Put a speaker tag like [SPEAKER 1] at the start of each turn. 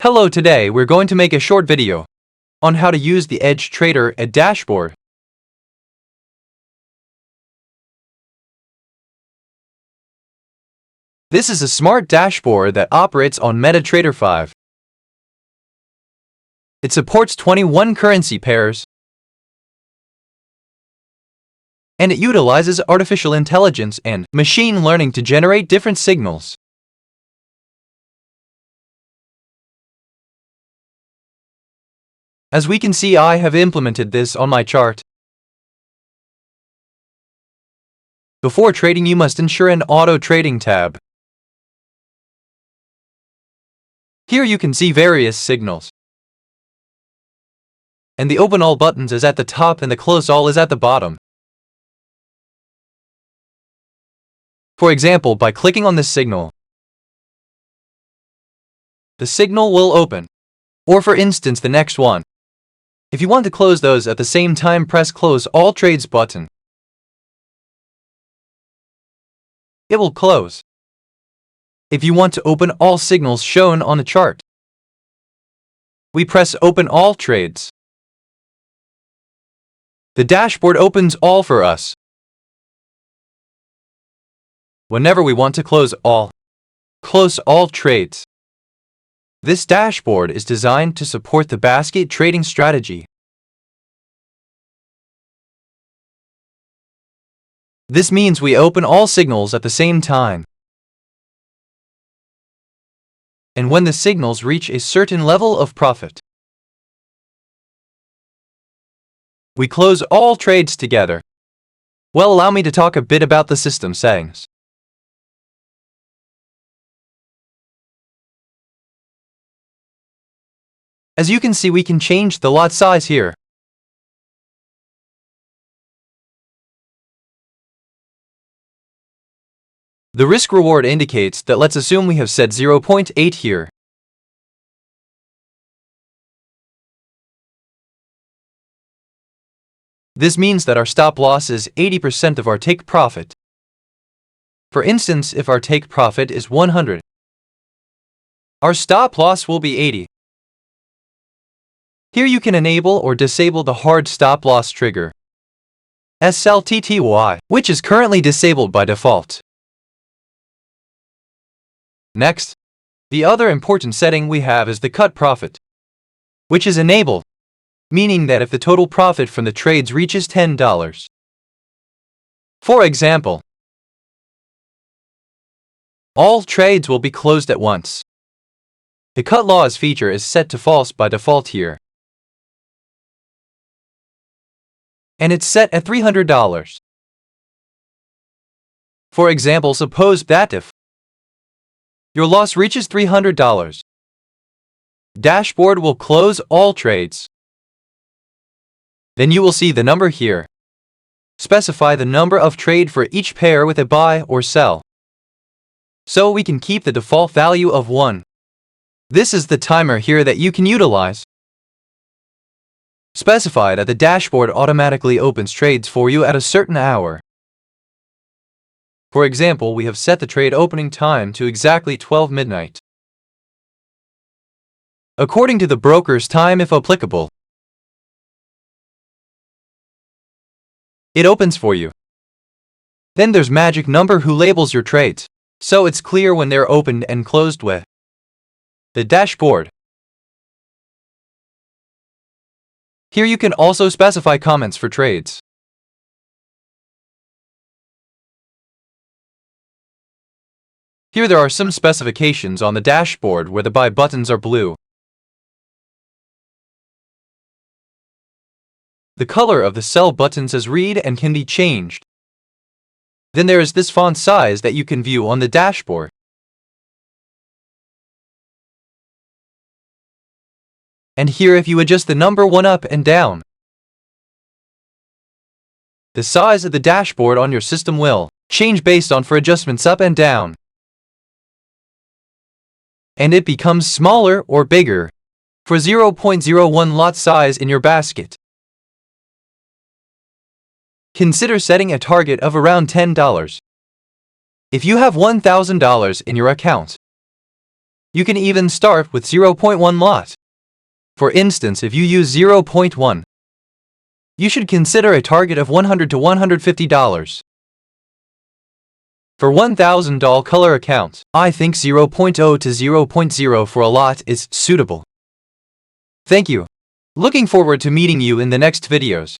[SPEAKER 1] Hello, today we're going to make a short video on how to use the Edge Trader at dashboard. This is a smart dashboard that operates on MT4 5. It supports 21 currency pairs, and it utilizes artificial intelligence and machine learning to generate different signals. As we can see, I have implemented this on my chart. Before trading, you must ensure an auto trading tab. Here you can see various signals. And the open all buttons is at the top and the close all is at the bottom. For example, by clicking on this signal, the signal will open. Or for instance, the next one. If you want to close those at the same time, press Close All Trades button. It will close. If you want to open all signals shown on the chart, we press Open All Trades. The dashboard opens all for us. Whenever we want to close all trades. This dashboard is designed to support the basket trading strategy. This means we open all signals at the same time. And when the signals reach a certain level of profit, we close all trades together. Well, allow me to talk a bit about the system settings. As you can see, we can change the lot size here. The risk reward indicates that let's assume we have set 0.8 here. This means that our stop loss is 80% of our take profit. For instance, if our take profit is 100, our stop loss will be 80. Here you can enable or disable the hard stop loss trigger, SLTTY, which is currently disabled by default. Next, the other important setting we have is the cut profit, which is enabled, meaning that if the total profit from the trades reaches $10, for example, all trades will be closed at once. The cut loss feature is set to false by default here, and it's set at $300. For example, suppose that if your loss reaches $300, dashboard will close all trades. Then you will see the number here. Specify the number of trade for each pair with a buy or sell. So we can keep the default value of 1. This is the timer here that you can utilize. Specify that the dashboard automatically opens trades for you at a certain hour. For example, we have set the trade opening time to exactly 12 midnight. According to the broker's time if applicable, it opens for you. Then there's magic number who labels your trades, so it's clear when they're opened and closed with the dashboard. Here you can also specify comments for trades. Here there are some specifications on the dashboard where the buy buttons are blue. The color of the sell buttons is red and can be changed. Then there is this font size that you can view on the dashboard. And here if you adjust the number 1 up and down, the size of the dashboard on your system will change based on for adjustments up and down. And it becomes smaller or bigger for 0.01 lot size in your basket. Consider setting a target of around $10. If you have $1,000 in your account, You can even start with 0.1 lot. For instance, if you use 0.1, you should consider a target of $100 to $150. For $1,000 color accounts, I think 0.0 to 0.0 for a lot is suitable. Thank you. Looking forward to meeting you in the next videos.